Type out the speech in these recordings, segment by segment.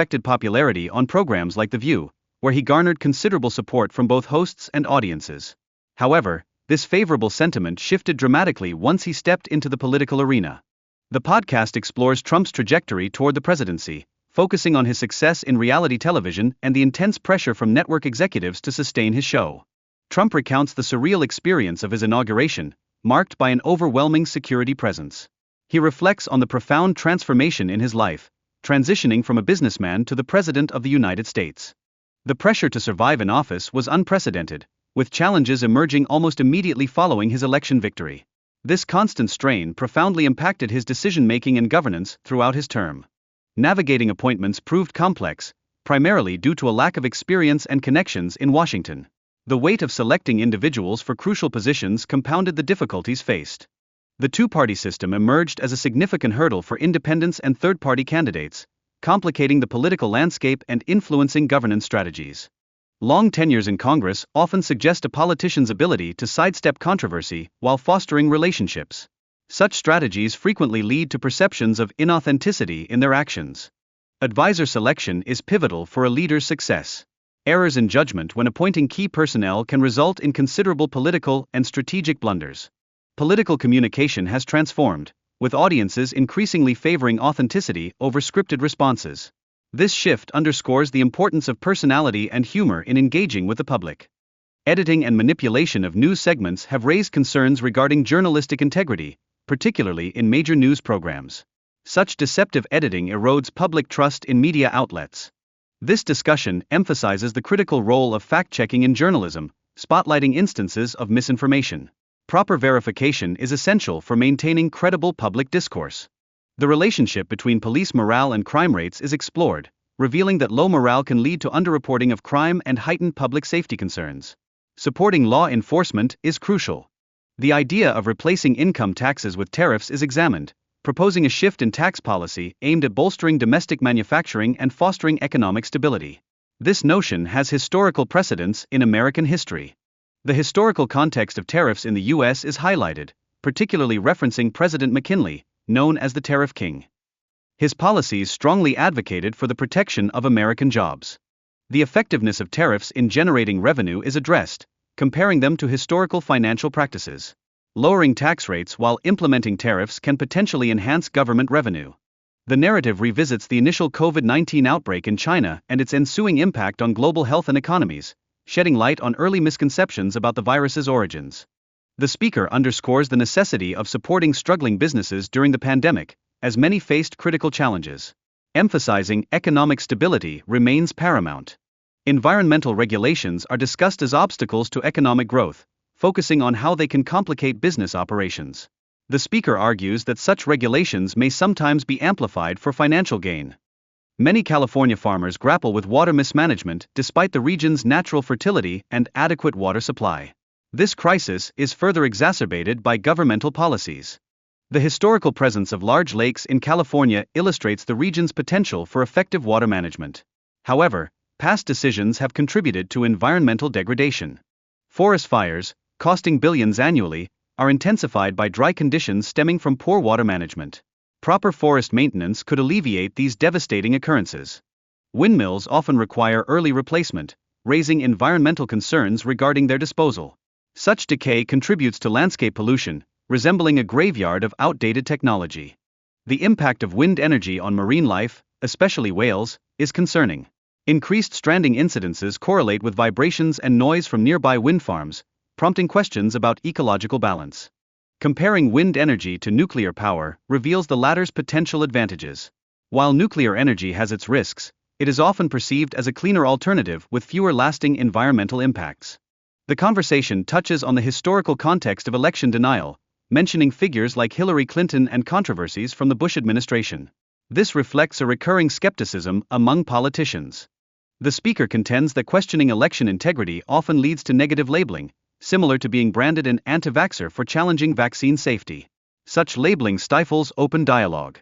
unexpected popularity on programs like The View, where he garnered considerable support from both hosts and audiences. However, this favorable sentiment shifted dramatically once he stepped into the political arena. The podcast explores Trump's trajectory toward the presidency, focusing on his success in reality television and the intense pressure from network executives to sustain his show. Trump recounts the surreal experience of his inauguration, marked by an overwhelming security presence. He reflects on the profound transformation in his life, transitioning from a businessman to the President of the United States. The pressure to survive in office was unprecedented, with challenges emerging almost immediately following his election victory. This constant strain profoundly impacted his decision-making and governance throughout his term. Navigating appointments proved complex, primarily due to a lack of experience and connections in Washington. The weight of selecting individuals for crucial positions compounded the difficulties faced. The two-party system emerged as a significant hurdle for independents and third-party candidates, complicating the political landscape and influencing governance strategies. Long tenures in Congress often suggest a politician's ability to sidestep controversy while fostering relationships. Such strategies frequently lead to perceptions of inauthenticity in their actions. Advisor selection is pivotal for a leader's success. Errors in judgment when appointing key personnel can result in considerable political and strategic blunders. Political communication has transformed, with audiences increasingly favoring authenticity over scripted responses. This shift underscores the importance of personality and humor in engaging with the public. Editing and manipulation of news segments have raised concerns regarding journalistic integrity, particularly in major news programs. Such deceptive editing erodes public trust in media outlets. This discussion emphasizes the critical role of fact-checking in journalism, spotlighting instances of misinformation. Proper verification is essential for maintaining credible public discourse. The relationship between police morale and crime rates is explored, revealing that low morale can lead to underreporting of crime and heightened public safety concerns. Supporting law enforcement is crucial. The idea of replacing income taxes with tariffs is examined, proposing a shift in tax policy aimed at bolstering domestic manufacturing and fostering economic stability. This notion has historical precedence in American history. The historical context of tariffs in the U.S. is highlighted, particularly referencing President McKinley, known as the Tariff King. His policies strongly advocated for the protection of American jobs. The effectiveness of tariffs in generating revenue is addressed, comparing them to historical financial practices. Lowering tax rates while implementing tariffs can potentially enhance government revenue. The narrative revisits the initial COVID-19 outbreak in China and its ensuing impact on global health and economies, shedding light on early misconceptions about the virus's origins. The speaker underscores the necessity of supporting struggling businesses during the pandemic, as many faced critical challenges. Emphasizing economic stability remains paramount. Environmental regulations are discussed as obstacles to economic growth, focusing on how they can complicate business operations. The speaker argues that such regulations may sometimes be amplified for financial gain. Many California farmers grapple with water mismanagement despite the region's natural fertility and adequate water supply. This crisis is further exacerbated by governmental policies. The historical presence of large lakes in California illustrates the region's potential for effective water management. However, past decisions have contributed to environmental degradation. Forest fires, costing billions annually, are intensified by dry conditions stemming from poor water management. Proper forest maintenance could alleviate these devastating occurrences. Windmills often require early replacement, raising environmental concerns regarding their disposal. Such decay contributes to landscape pollution, resembling a graveyard of outdated technology. The impact of wind energy on marine life, especially whales, is concerning. Increased stranding incidences correlate with vibrations and noise from nearby wind farms, prompting questions about ecological balance. Comparing wind energy to nuclear power reveals the latter's potential advantages. While nuclear energy has its risks, it is often perceived as a cleaner alternative with fewer lasting environmental impacts. The conversation touches on the historical context of election denial, mentioning figures like Hillary Clinton and controversies from the Bush administration. This reflects a recurring skepticism among politicians. The speaker contends that questioning election integrity often leads to negative labeling, similar to being branded an anti-vaxxer for challenging vaccine safety. Such labeling stifles open dialogue.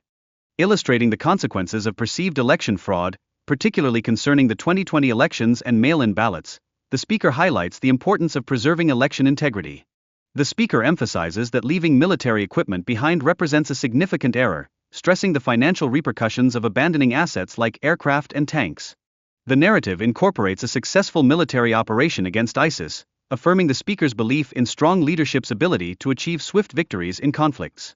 Illustrating the consequences of perceived election fraud, particularly concerning the 2020 elections and mail-in ballots, the speaker highlights the importance of preserving election integrity. The speaker emphasizes that leaving military equipment behind represents a significant error, stressing the financial repercussions of abandoning assets like aircraft and tanks. The narrative incorporates a successful military operation against ISIS, affirming the speaker's belief in strong leadership's ability to achieve swift victories in conflicts.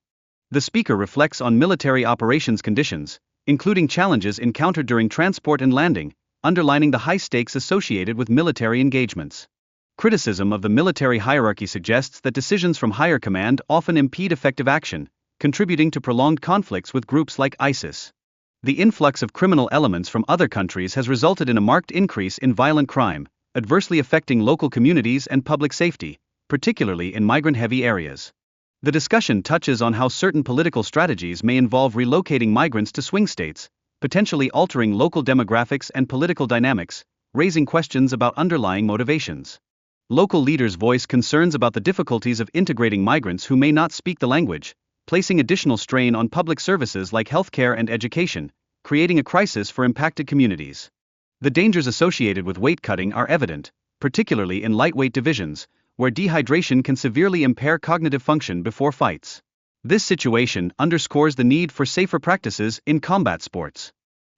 The speaker reflects on military operations conditions, including challenges encountered during transport and landing, underlining the high stakes associated with military engagements. Criticism of the military hierarchy suggests that decisions from higher command often impede effective action, contributing to prolonged conflicts with groups like ISIS. The influx of criminal elements from other countries has resulted in a marked increase in violent crime, adversely affecting local communities and public safety, particularly in migrant-heavy areas. The discussion touches on how certain political strategies may involve relocating migrants to swing states, potentially altering local demographics and political dynamics, raising questions about underlying motivations. Local leaders voice concerns about the difficulties of integrating migrants who may not speak the language, placing additional strain on public services like healthcare and education, creating a crisis for impacted communities. The dangers associated with weight cutting are evident, particularly in lightweight divisions, where dehydration can severely impair cognitive function before fights. This situation underscores the need for safer practices in combat sports.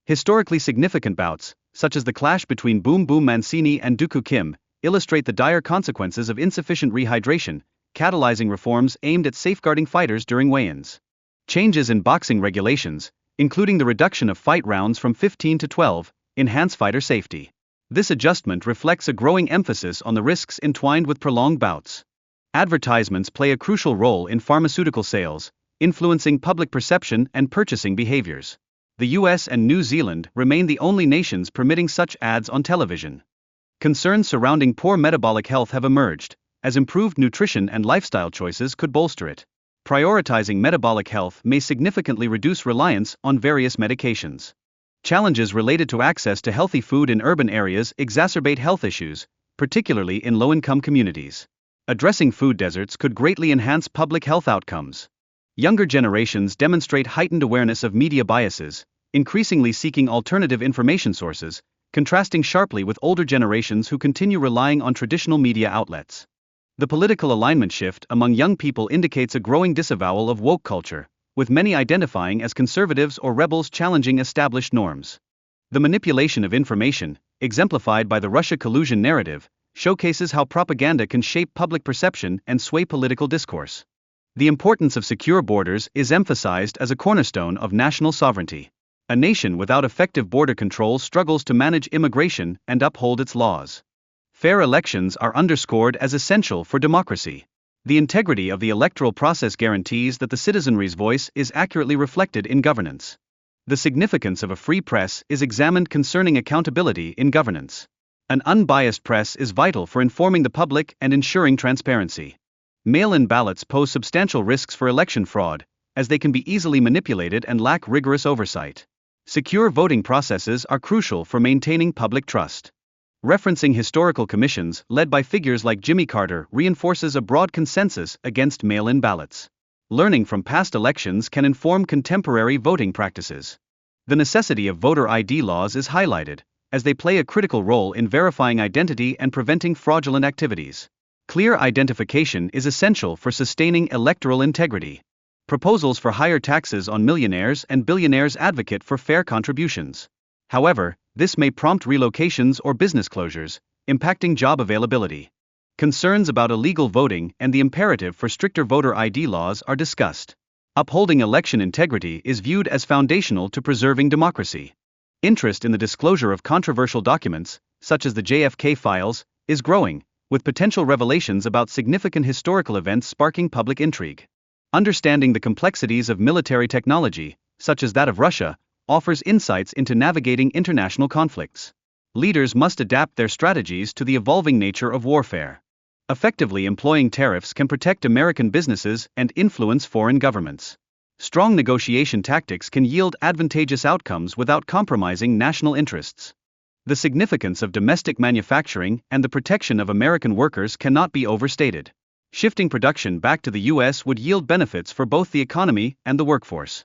Historically significant bouts, such as the clash between Boom Boom Mancini and Dooku Kim, illustrate the dire consequences of insufficient rehydration, catalyzing reforms aimed at safeguarding fighters during weigh-ins. Changes in boxing regulations, including the reduction of fight rounds from 15 to 12, enhance fighter safety. This adjustment reflects a growing emphasis on the risks entwined with prolonged bouts. Advertisements play a crucial role in pharmaceutical sales, influencing public perception and purchasing behaviors. The US and New Zealand remain the only nations permitting such ads on television. Concerns surrounding poor metabolic health have emerged, as improved nutrition and lifestyle choices could bolster it. Prioritizing metabolic health may significantly reduce reliance on various medications. Challenges related to access to healthy food in urban areas exacerbate health issues, particularly in low-income communities. Addressing food deserts could greatly enhance public health outcomes. Younger generations demonstrate heightened awareness of media biases, increasingly seeking alternative information sources, contrasting sharply with older generations who continue relying on traditional media outlets. The political alignment shift among young people indicates a growing disavowal of woke culture, with many identifying as conservatives or rebels challenging established norms. The manipulation of information, exemplified by the Russia collusion narrative, showcases how propaganda can shape public perception and sway political discourse. The importance of secure borders is emphasized as a cornerstone of national sovereignty. A nation without effective border control struggles to manage immigration and uphold its laws. Fair elections are underscored as essential for democracy. The integrity of the electoral process guarantees that the citizenry's voice is accurately reflected in governance. The significance of a free press is examined concerning accountability in governance. An unbiased press is vital for informing the public and ensuring transparency. Mail-in ballots pose substantial risks for election fraud, as they can be easily manipulated and lack rigorous oversight. Secure voting processes are crucial for maintaining public trust. Referencing historical commissions led by figures like Jimmy Carter reinforces a broad consensus against mail-in ballots. Learning from past elections can inform contemporary voting practices. The necessity of voter ID laws is highlighted, as they play a critical role in verifying identity and preventing fraudulent activities. Clear identification is essential for sustaining electoral integrity. Proposals for higher taxes on millionaires and billionaires advocate for fair contributions. However, this may prompt relocations or business closures, impacting job availability. Concerns about illegal voting and the imperative for stricter voter ID laws are discussed. Upholding election integrity is viewed as foundational to preserving democracy. Interest in the disclosure of controversial documents, such as the JFK files, is growing, with potential revelations about significant historical events sparking public intrigue. Understanding the complexities of military technology, such as that of Russia, offers insights into navigating international conflicts. Leaders must adapt their strategies to the evolving nature of warfare. Effectively employing tariffs can protect American businesses and influence foreign governments. Strong negotiation tactics can yield advantageous outcomes without compromising national interests. The significance of domestic manufacturing and the protection of American workers cannot be overstated. Shifting production back to the US would yield benefits for both the economy and the workforce.